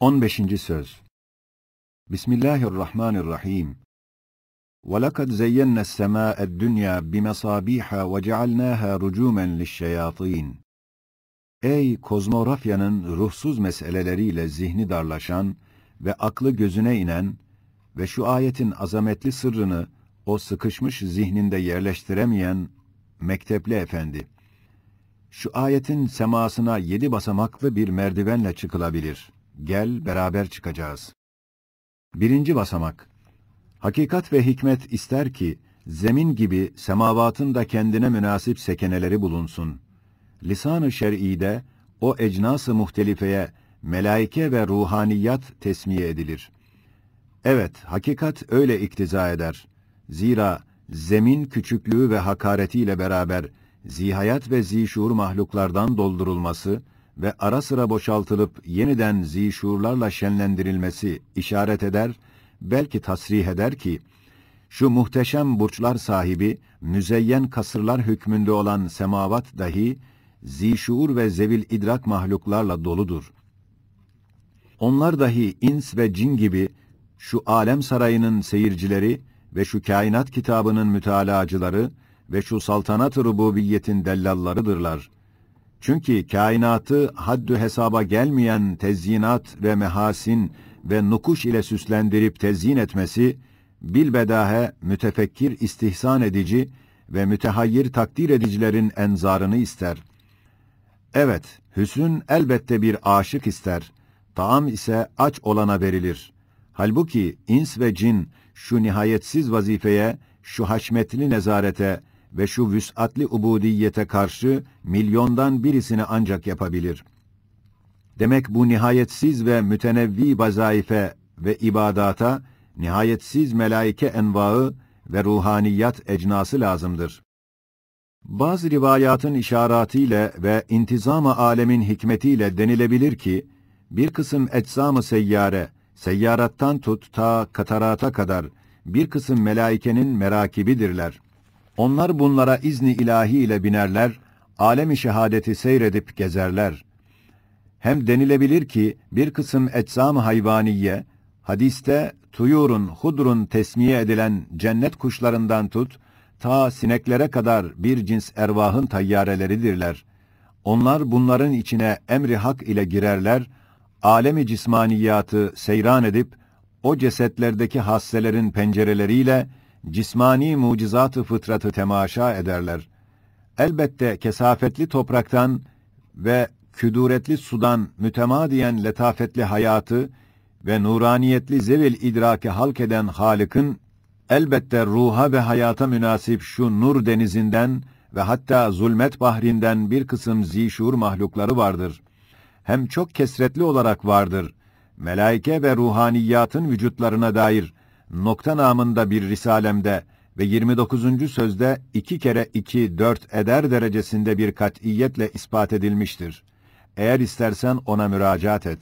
15. Söz. Bismillahirrahmanirrahim. وَلَقَدْ زَيَّنَّا السَّمَاءَ الدُّنْيَا بِمَصَابِيحَ وَجَعَلْنَاهَا رُجُومًا لِلشَّيَاطِينَ. Ey kozmografyanın ruhsuz meseleleriyle zihni darlaşan ve aklı gözüne inen ve şu ayetin azametli sırrını o sıkışmış zihninde yerleştiremeyen mektepli efendi. Şu ayetin semasına 7 basamaklı bir merdivenle çıkılabilir. Gel beraber çıkacağız. 1. basamak. Hakikat ve hikmet ister ki, zemin gibi semavatın da kendine münasip sekeneleri bulunsun. Lisan-ı şer'ide o ecnas-ı muhtelifeye melaike ve ruhaniyat tesmiye edilir. Evet, hakikat öyle iktiza eder. Zira zemin küçüklüğü ve hakaretiyle beraber zihayat ve zişuur mahluklardan doldurulması ve ara sıra boşaltılıp yeniden zişuurlarla şenlendirilmesi işaret eder, belki tasrih eder ki, şu muhteşem burçlar sahibi, müzeyyen kasırlar hükmünde olan semavat dahi, zişuur ve zevil idrak mahluklarla doludur. Onlar dahi ins ve cin gibi, şu alem sarayının seyircileri ve şu kainat kitabının mütalacıları ve şu saltanat-ı rububiyetin dellallarıdırlar. Çünkü kainatı haddü hesaba gelmeyen tezyinat ve mehasin ve nukuş ile süslendirip tezyin etmesi, bilbedahe mütefekkir istihsan edici ve mütehayyir takdir edicilerin enzarını ister. Evet, hüsn elbette bir aşık ister, taam ise aç olana verilir. Halbuki ins ve cin şu nihayetsiz vazifeye, şu haşmetli nezarete ve şu vüs'atli ubudiyete karşı milyondan birisini ancak yapabilir. Demek bu nihayetsiz ve mütenevvi vazaife ve ibadata, nihayetsiz melaike envaı ve ruhaniyat ecnası lazımdır. Bazı rivayatın işaretiyle ve intizam-ı alemin hikmetiyle denilebilir ki, bir kısım eczam-ı seyyare, seyyarattan tut ta katarata kadar bir kısım melaikenin merakibidirler. Onlar bunlara izni ilahi ile binerler, alem-i şehadeti seyredip gezerler. Hem denilebilir ki bir kısım eczam-ı hayvaniye, hadiste tuyurun, hudrun tesmiye edilen cennet kuşlarından tut, ta sineklere kadar bir cins ervahın tayyareleridirler. Onlar bunların içine emri hak ile girerler, alem-i cismaniyatı seyran edip, o cesetlerdeki hasselerin pencereleriyle, cismani mucizat-ı fıtratı temaşa ederler. Elbette kesafetli topraktan ve küduretli sudan mütemadiyen letafetli hayatı ve nuraniyetli zevil idraki halk eden Halık'ın, elbette ruha ve hayata münasip şu nur denizinden ve hatta zulmet bahrinden bir kısım zişur mahlukları vardır. Hem çok kesretli olarak vardır. Melaike ve ruhaniyatın vücutlarına dair nokta namında bir risalemde ve 29. sözde 2 kere 2 4 eder derecesinde bir kat'iyetle ispat edilmiştir. Eğer istersen ona müracaat et.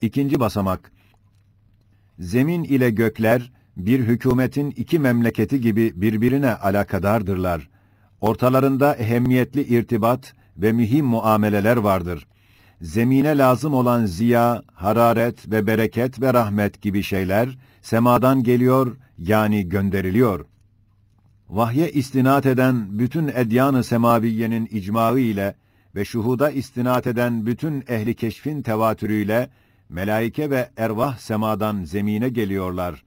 2. basamak. Zemin ile gökler bir hükümetin 2 memleketi gibi birbirine alakadardırlar. Ortalarında ehemmiyetli irtibat ve mühim muameleler vardır. Zemine lazım olan ziya, hararet ve bereket ve rahmet gibi şeyler semadan geliyor, yani gönderiliyor. Vahye istinat eden bütün edyan-ı semaviyenin icmağı ile ve şuhuda istinat eden bütün ehli keşfin tevatürüyle melaike ve ervah semadan zemine geliyorlar.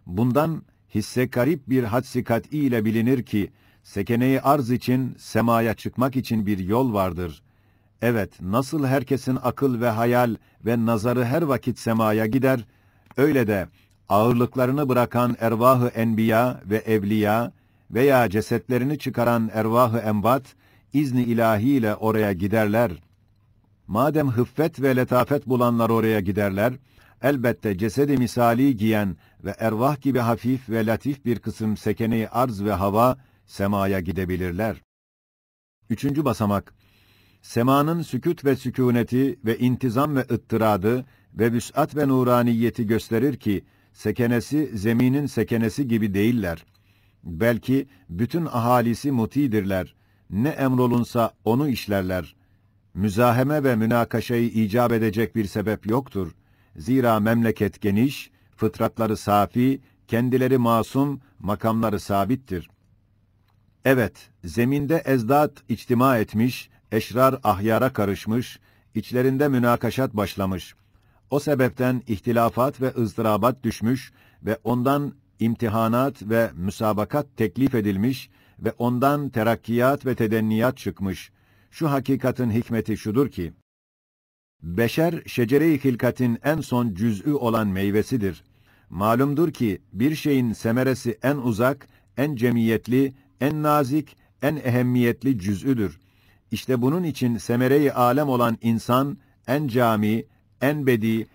Bundan hisse garip bir hadsi kat'i ile bilinir ki, sekene-i arz için, semaya çıkmak için bir yol vardır. Evet, nasıl herkesin akıl ve hayal ve nazarı her vakit semaya gider, öyle de ağırlıklarını bırakan ervah-ı enbiya ve evliya veya cesetlerini çıkaran ervah-ı enbat, izni ilahiyle oraya giderler. Madem hıffet ve letafet bulanlar oraya giderler, elbette cesedi misali giyen ve ervah gibi hafif ve latif bir kısım sekene-i arz ve hava semaya gidebilirler. 3. basamak. Semanın sükût ve sükûneti ve intizam ve ıttıradı ve vüs'at ve nuraniyeti gösterir ki, sekenesi zeminin sekenesi gibi değiller. Belki bütün ahalisi mutidirler. Ne emrolunsa onu işlerler. Müzaheme ve münakaşayı icap edecek bir sebep yoktur. Zira memleket geniş, fıtratları safi, kendileri masum, makamları sabittir. Evet, zeminde ezdat içtima etmiş, eşrar ahyara karışmış, içlerinde münakaşat başlamış. O sebepten ihtilafat ve ızdırabat düşmüş ve ondan imtihanat ve müsabakat teklif edilmiş ve ondan terakkiyat ve tedenniyat çıkmış. Şu hakikatin hikmeti şudur ki, beşer şecere-i hilkatin en son cüz'ü olan meyvesidir. Malumdur ki bir şeyin semeresi en uzak, en cemiyetli, en nazik, en ehemmiyetli cüz'üdür. İşte bunun için semere-i alem olan insan en cami, en bedi,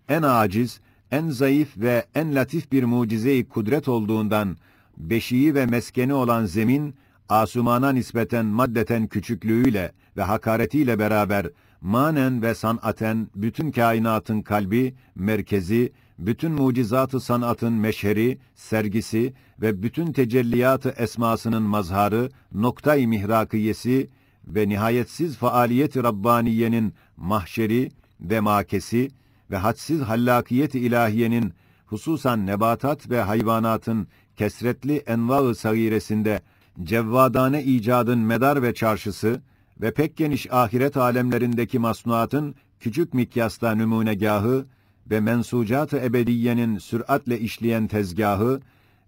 en aciz, en zayıf ve en latif bir mucize-i kudret olduğundan beşiği ve meskeni olan zemin asumana nispeten maddeten küçüklüğüyle ve hakaretiyle beraber manen ve sanaten bütün kainatın kalbi, merkezi, bütün mucizat-ı sanatın meşheri, sergisi ve bütün tecelliyat-ı esmasının mazharı, nokta-i mihrakiyesi ve nihayetsiz faaliyet-i Rabbaniye'nin mahşeri ve makesi ve hadsiz hallakiyet-i ilahiyenin hususan nebatat ve hayvanatın kesretli enva-ı sagiresinde cevvadane icadın medar ve çarşısı ve pek geniş ahiret alemlerindeki masnuatın küçük mikyasta numunegahı ve mensucat-ı ebediyenin süratle işleyen tezgahı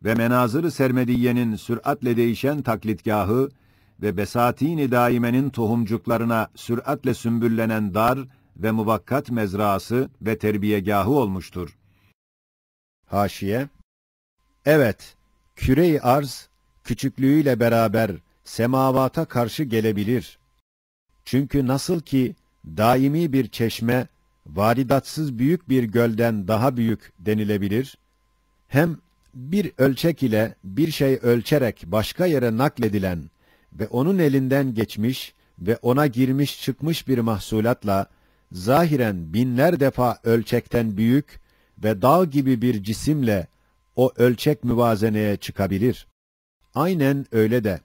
ve menazır-ı sermediyenin süratle değişen taklitgahı ve besatin-i daimenin tohumcuklarına süratle sümbüllenen dar ve muvakkat mezrası ve terbiyegahı olmuştur. Haşiye. Evet, küre-i arz küçüklüğüyle beraber semavata karşı gelebilir. Çünkü nasıl ki daimi bir çeşme varidatsız büyük bir gölden daha büyük denilebilir, hem bir ölçek ile bir şey ölçerek başka yere nakledilen ve onun elinden geçmiş ve ona girmiş çıkmış bir mahsulatla zahiren binler defa ölçekten büyük ve dağ gibi bir cisimle o ölçek müvazeneye çıkabilir. Aynen öyle de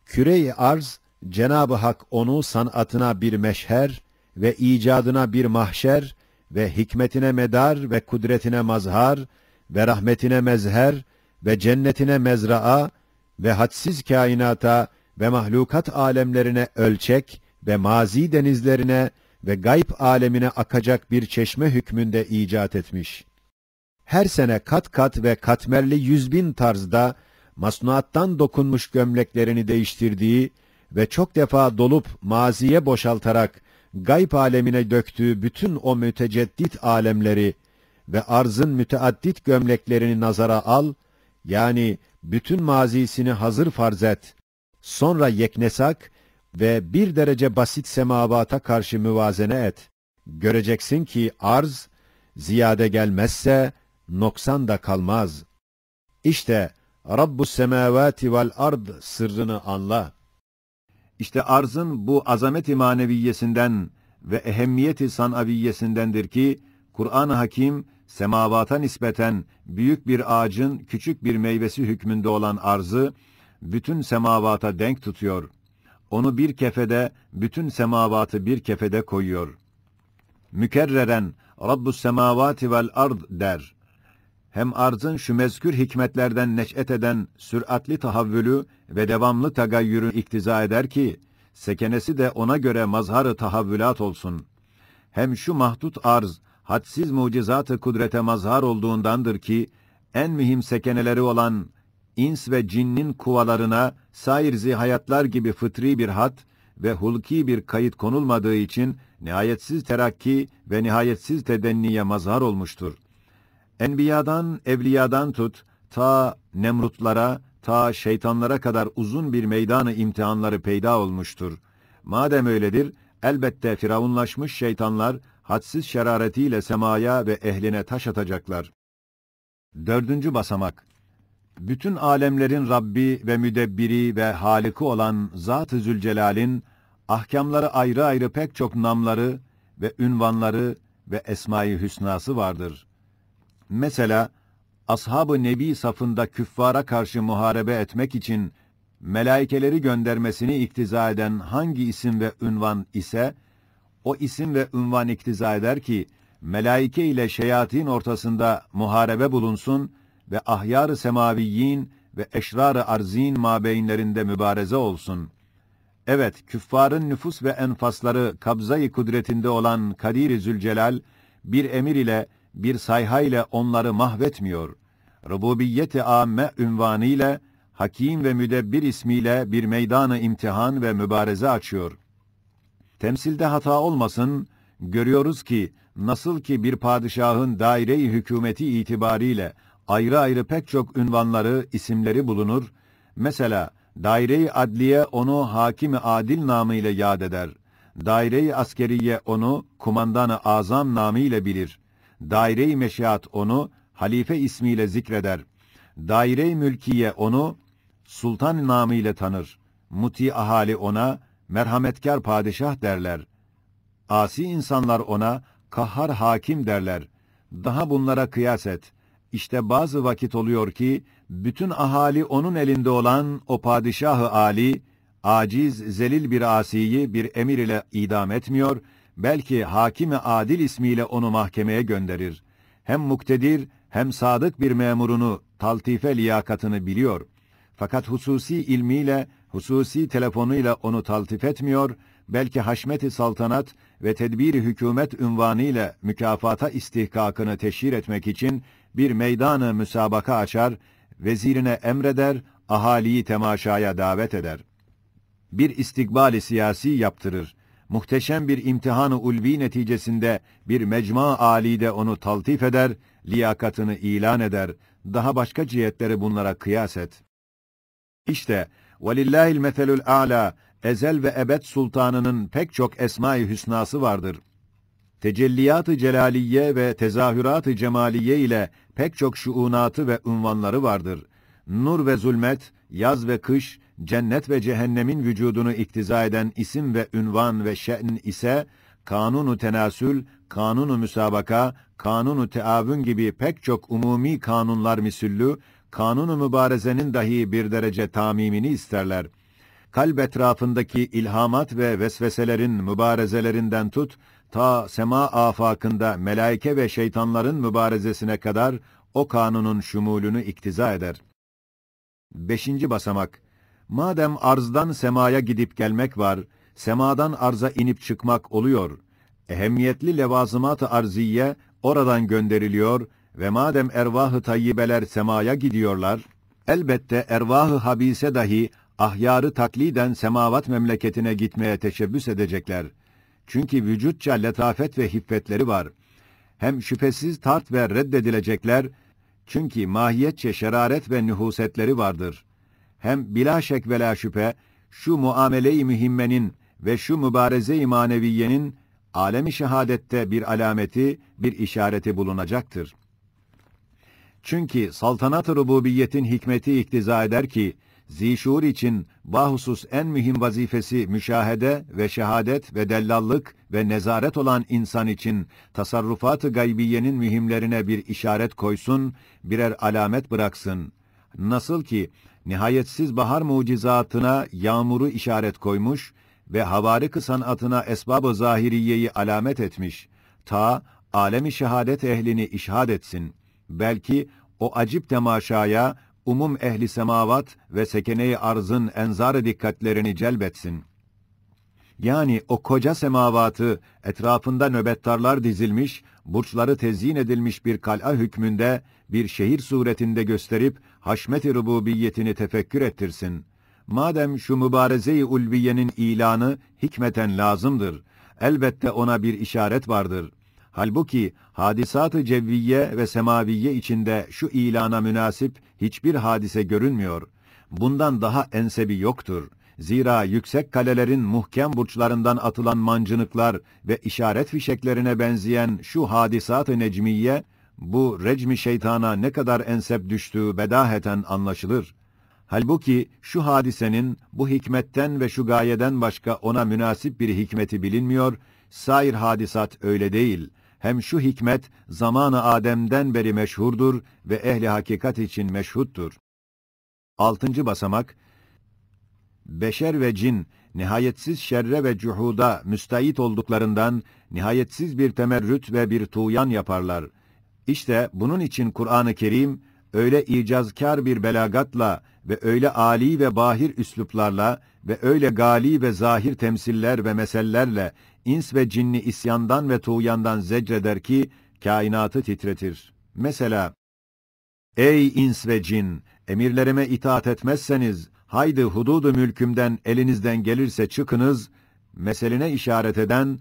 küre-i arz, Cenab-ı Hak onu sanatına bir meşher ve icadına bir mahşer ve hikmetine medar ve kudretine mazhar ve rahmetine mezher ve cennetine mezraa ve hadsiz kainata ve mahlukat alemlerine ölçek ve mazi denizlerine ve gayb alemine akacak bir çeşme hükmünde icat etmiş. Her sene kat kat ve katmerli 100.000 tarzda masnuattan dokunmuş gömleklerini değiştirdiği ve çok defa dolup maziye boşaltarak gayb alemine döktüğü bütün o müteceddit alemleri ve arzın müteaddit gömleklerini nazara al, yani bütün mazisini hazır farz et, sonra yeknesak ve bir derece basit semavata karşı müvazene et. Göreceksin ki arz, ziyade gelmezse noksan da kalmaz. İşte Rabbus semavati vel ard sırrını anla. İşte arzın bu azamet-i maneviyesinden ve ehemmiyeti sanaviyyesindendir ki, Kur'an-ı Hakim, semavata nispeten büyük bir ağacın küçük bir meyvesi hükmünde olan arzı, bütün semavata denk tutuyor. Onu bir kefede, bütün semavatı bir kefede koyuyor. Mükerreren, Rabbus semavati vel ard der. Hem arzın şu mezkür hikmetlerden neş'et eden süratli tahavvülü ve devamlı tagayyürü iktiza eder ki, sekenesi de ona göre mazhar-ı tahavvülat olsun. Hem şu mahdut arz, hadsiz mucizat-ı kudrete mazhar olduğundandır ki, en mühim sekeneleri olan ins ve cinnin kuvalarına sair zihayatlar gibi fıtri bir hat ve hulki bir kayıt konulmadığı için nihayetsiz terakki ve nihayetsiz tedenniye mazhar olmuştur. Enbiyadan, evliyadan tut, ta nemrutlara, ta şeytanlara kadar uzun bir meydanı imtihanları peyda olmuştur. Madem öyledir, elbette firavunlaşmış şeytanlar, hadsiz şeraretiyle semaya ve ehline taş atacaklar. 4. basamak. Bütün alemlerin Rabbi ve müdebbiri ve Halık'ı olan Zat-ı Zülcelal'in, ahkamları ayrı ayrı pek çok namları ve ünvanları ve esma-i hüsnası vardır. Mesela, Ashab-ı Nebi safında küffara karşı muharebe etmek için melaikeleri göndermesini iktiza eden hangi isim ve ünvan ise, o isim ve ünvan iktiza eder ki, melaike ile şeyatin ortasında muharebe bulunsun ve ahyar-ı semaviyyin ve eşrar-ı arzin mabeynlerinde mübareze olsun. Evet, küffarın nüfus ve enfasları kabza-i kudretinde olan Kadir-i Zülcelal, bir emir ile, bir sayha ile onları mahvetmiyor. Rububiyet-i âmme ünvanı ile, Hakim ve Müdebbir ismiyle bir meydan-ı imtihan ve mübareze açıyor. Temsilde hata olmasın, görüyoruz ki, nasıl ki bir padişahın daire-i hükümeti itibariyle ayrı ayrı pek çok ünvanları, isimleri bulunur. Mesela, daire-i adliye onu hakim-i adil namıyla yad eder. Daire-i askeriye onu kumandan-ı azam namıyla bilir. Daire-i meşiat onu halife ismiyle zikreder. Daire-i mülkiye onu sultan namıyla tanır. Muti ahali ona merhametkar padişah derler. Asi insanlar ona kahhar hakim derler. Daha bunlara kıyas et. İşte bazı vakit oluyor ki, bütün ahali onun elinde olan o padişah-ı âli, aciz, zelil bir asiyi bir emir ile idam etmiyor, belki hakim-i adil ismiyle onu mahkemeye gönderir. Hem muktedir, hem sadık bir memurunu, taltife liyakatını biliyor. Fakat hususi ilmiyle, hususi telefonuyla onu taltif etmiyor, belki haşmet-i saltanat ve tedbir-i hükümet ünvanıyla mükafata istihkakını teşhir etmek için bir meydan-ı müsabaka açar, vezirine emreder, ahaliyi temaşaya davet eder. Bir istikbal-i siyasi yaptırır. Muhteşem bir imtihan-ı ulvi neticesinde bir mecma âlide onu taltif eder, liyakatını ilan eder. Daha başka cihetleri bunlara kıyas et. İşte velillahil meselul a'la, ezel ve ebed sultanının pek çok esma-i hüsnası vardır. Tecelliyat-ı celaliye ve tezahürat-ı cemaliye ile pek çok şuunatı ve unvanları vardır. Nur ve zulmet, yaz ve kış, cennet ve cehennemin vücudunu iktiza eden isim ve ünvan ve şe'n ise, kanunu tenasül, kanunu müsabaka, kanunu teavün gibi pek çok umumi kanunlar misüllü, kanunu mübarezenin dahi bir derece tamimini isterler. Kalp etrafındaki ilhamat ve vesveselerin mübarezelerinden tut, ta sema afakında melaike ve şeytanların mübarezesine kadar o kanunun şumulünü iktiza eder. 5. basamak. Madem arzdan semaya gidip gelmek var, semadan arza inip çıkmak oluyor. Ehemmiyetli levazımat-ı arziye oradan gönderiliyor ve madem ervah-ı tayyibeler semaya gidiyorlar, elbette ervah-ı habise dahi ahyarı takliden semavat memleketine gitmeye teşebbüs edecekler. Çünkü vücutça letafet ve hiffetleri var. Hem şüphesiz tart ve reddedilecekler, çünkü mahiyetçe şeraret ve nühusetleri vardır. Hem bila şek ve la şüphe, şu muamele-i mühimmenin ve şu mübareze-i maneviyenin, alem-i şehadette bir alameti, bir işareti bulunacaktır. Çünkü saltanat-ı rububiyetin hikmeti iktiza eder ki, zişur için bahusus en mühim vazifesi müşahede ve şehadet ve dellallık ve nezaret olan insan için tasarrufat-ı gaybiyenin mühimlerine bir işaret koysun, birer alamet bıraksın. Nasıl ki nihayetsiz bahar mucizatına yağmuru işaret koymuş ve havarık-ı sanatına esbab-ı zahiriyeyi alamet etmiş, ta alem-i şehadet ehlini işhad etsin. Belki o acip temaşaya umum ehli semavat ve sekene-i arzın enzar-ı dikkatlerini celbetsin. Yani o koca semavatı etrafında nöbettarlar dizilmiş, burçları tezyin edilmiş bir kal'a hükmünde, bir şehir suretinde gösterip haşmet-i rububiyetini tefekkür ettirsin. Madem şu mübareze-i ulviyenin ilanı hikmeten lazımdır, elbette ona bir işaret vardır. Halbuki hadisat-ı cevviye ve semaviye içinde şu ilana münasip hiçbir hadise görünmüyor. Bundan daha ensebi yoktur. Zira yüksek kalelerin muhkem burçlarından atılan mancınıklar ve işaret fişeklerine benzeyen şu hadisat-ı necmiye, bu recmi şeytana ne kadar ensep düştüğü bedaheten anlaşılır. Halbuki şu hadisenin bu hikmetten ve şu gayeden başka ona münasip bir hikmeti bilinmiyor, sair hadisat öyle değil. Hem şu hikmet zamanı Adem'den beri meşhurdur ve ehli hakikat için meşhuttur. 6. basamak, beşer ve cin nihayetsiz şerre ve cuhuda müstahit olduklarından nihayetsiz bir temerrüt ve bir tuğyan yaparlar. İşte bunun için Kur'an-ı Kerim öyle icazkar bir belagatla ve öyle âli ve bahir üsluplarla ve öyle gali ve zahir temsiller ve mesellerle ins ve cinni isyandan ve tuğyandan zecreder ki kainatı titretir. Mesela, ey ins ve cin, emirlerime itaat etmezseniz, haydi hududu mülkümden elinizden gelirse çıkınız, meseline işaret eden,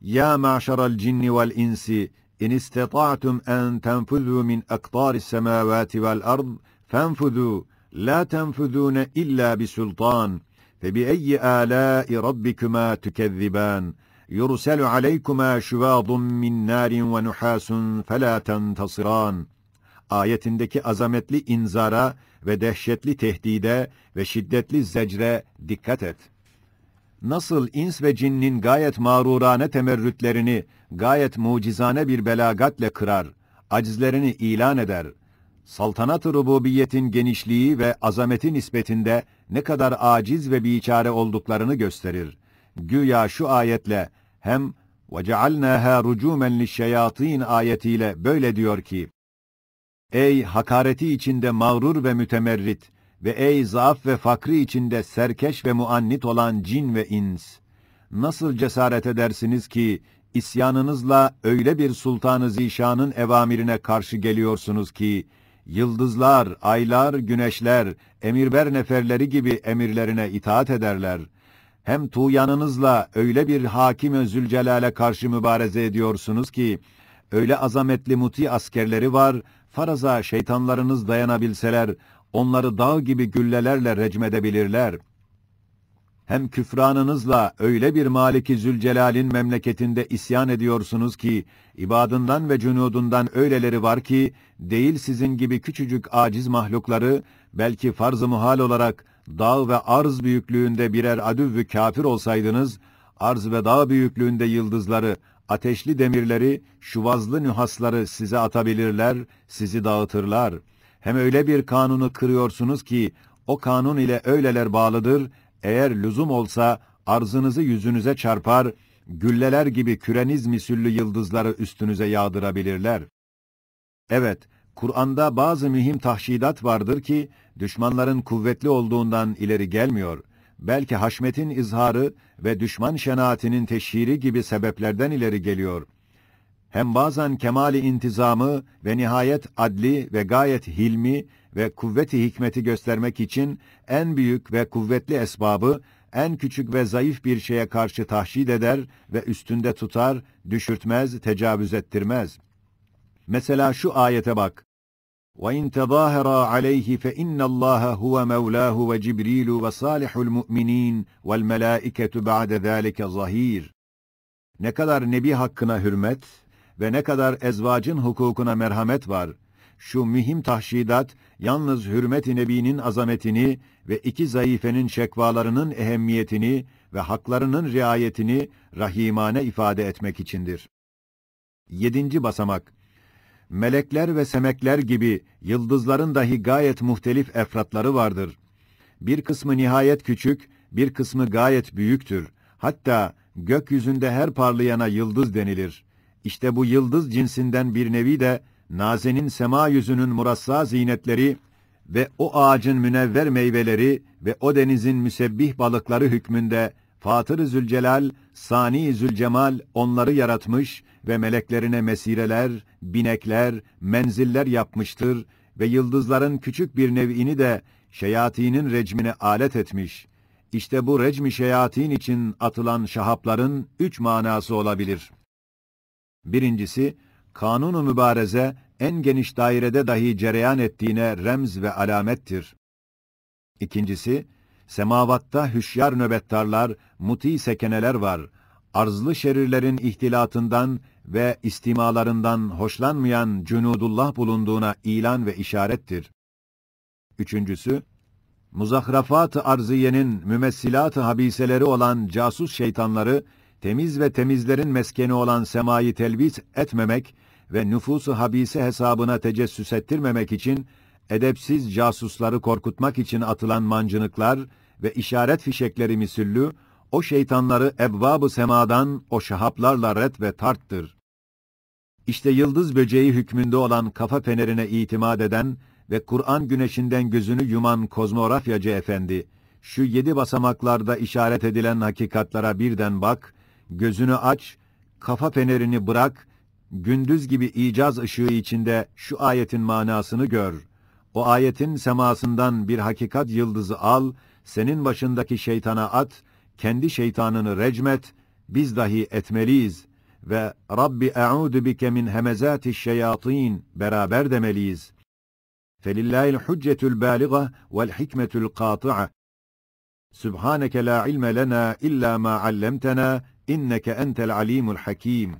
ya ma'şaral cinni vel insi, in istata'tum en tenfuzu min aktaris semavati vel ard, fenfuzu, la tenfuzune illa bisultan, febi'eyyi âlâi rabbikuma tükezziban, yurselu aleykuma şuvâdun min nârin ve nuhâsun felâ tentasirân. Ayetindeki azametli inzara ve dehşetli tehdide ve şiddetli zecre dikkat et. Nasıl ins ve cinnin gayet mağrurane temerrütlerini gayet mucizane bir belagatle kırar, acizlerini ilan eder, saltanat-ı rububiyetin genişliği ve azameti nispetinde ne kadar aciz ve biçare olduklarını gösterir. Güya şu ayetle hem وَجَعَلْنَاهَا رُجُومًا لِلشَّيَاطِينَ ayetiyle böyle diyor ki, ey hakareti içinde mağrur ve mütemerrit ve ey zaaf ve fakri içinde serkeş ve muannit olan cin ve ins! Nasıl cesaret edersiniz ki, isyanınızla öyle bir sultan-ı zişanın evamirine karşı geliyorsunuz ki, yıldızlar, aylar, güneşler, emirver neferleri gibi emirlerine itaat ederler. Hem tuğyanınızla öyle bir hakim-i Zülcelal'e karşı mübareze ediyorsunuz ki, öyle azametli muti askerleri var, faraza şeytanlarınız dayanabilseler, onları dağ gibi güllelerle recmedebilirler. Hem küfranınızla öyle bir Malik-i Zülcelal'in memleketinde isyan ediyorsunuz ki, ibadından ve cunudundan öyleleri var ki, değil sizin gibi küçücük aciz mahlukları, belki farz-ı muhal olarak, dağ ve arz büyüklüğünde birer adüv-ü kafir olsaydınız, arz ve dağ büyüklüğünde yıldızları, ateşli demirleri, şuvazlı nühasları size atabilirler, sizi dağıtırlar. Hem öyle bir kanunu kırıyorsunuz ki, o kanun ile öyleler bağlıdır, eğer lüzum olsa arzınızı yüzünüze çarpar, gülleler gibi küreniz misüllü yıldızları üstünüze yağdırabilirler. Evet, Kur'an'da bazı mühim tahşidat vardır ki, düşmanların kuvvetli olduğundan ileri gelmiyor. Belki haşmetin izharı ve düşman şenaatinin teşhiri gibi sebeplerden ileri geliyor. Hem bazen kemali intizamı ve nihayet adli ve gayet hilmi ve kuvveti hikmeti göstermek için en büyük ve kuvvetli esbabı en küçük ve zayıf bir şeye karşı tahşid eder ve üstünde tutar, düşürtmez, tecavüz ettirmez. Mesela şu ayete bak. وَاِنْ تَظَاهَرَا عَلَيْهِ فَاِنَّ اللّٰهَ هُوَ مَوْلَاهُ وَجِبْرِيلُ وَصَالِحُ الْمُؤْمِنِينَ وَالْمَلَائِكَةُ بَعْدَ ذَٰلِكَ ظَهِيرٌ. Ne kadar nebi hakkına hürmet ve ne kadar ezvacın hukukuna merhamet var. Şu mühim tahşidat, yalnız hürmet-i nebinin azametini ve iki zayıfenin şekvalarının ehemmiyetini ve haklarının riayetini rahimane ifade etmek içindir. 7. basamak. Melekler ve semekler gibi yıldızların dahi gayet muhtelif efratları vardır. Bir kısmı nihayet küçük, bir kısmı gayet büyüktür. Hatta gökyüzünde her parlayana yıldız denilir. İşte bu yıldız cinsinden bir nevi de nazenin sema yüzünün murassa zinetleri ve o ağacın münevver meyveleri ve o denizin müsebbih balıkları hükmünde Fatır-ı Zülcelal, Sani-i Zülcemal onları yaratmış ve meleklerine mesireler, binekler, menziller yapmıştır ve yıldızların küçük bir nev'ini de şeyatinin recmine alet etmiş. İşte bu recmi şeyatin için atılan şahapların 3 manası olabilir. Birincisi, kanun-u mübareze en geniş dairede dahi cereyan ettiğine remz ve alamettir. İkincisi, semavatta hüşyar nöbettarlar, muti sekeneler var. Arzlı şerirlerin ihtilatından ve istimalarından hoşlanmayan cunudullah bulunduğuna ilan ve işarettir. Üçüncüsü, muzahrafat-ı arziyenin mümessilat-ı habiseleri olan casus şeytanları, temiz ve temizlerin meskeni olan semayı telbis etmemek ve nüfus-u habise hesabına tecessüs ettirmemek için, edepsiz casusları korkutmak için atılan mancınıklar ve işaret fişekleri misüllü, O şeytanları ebvab-ı semadan o şahaplarla ret ve tarttır. İşte yıldız böceği hükmünde olan kafa fenerine itimat eden ve Kur'an güneşinden gözünü yuman kozmografyacı efendi, şu 7 basamaklarda işaret edilen hakikatlara birden bak, gözünü aç, kafa fenerini bırak, gündüz gibi icaz ışığı içinde şu ayetin manasını gör. O ayetin semasından bir hakikat yıldızı al, senin başındaki şeytana at, kendi şeytanını recmet, biz dahi etmeliyiz ve Rabbi e'udu bike min hemezati'ş şeyatin beraber demeliyiz. Felillahil hüccetül bâliga vel hikmetül kâtı'a. Sübhaneke la ilme lena illa ma allamtena inneke entel alimul hakim.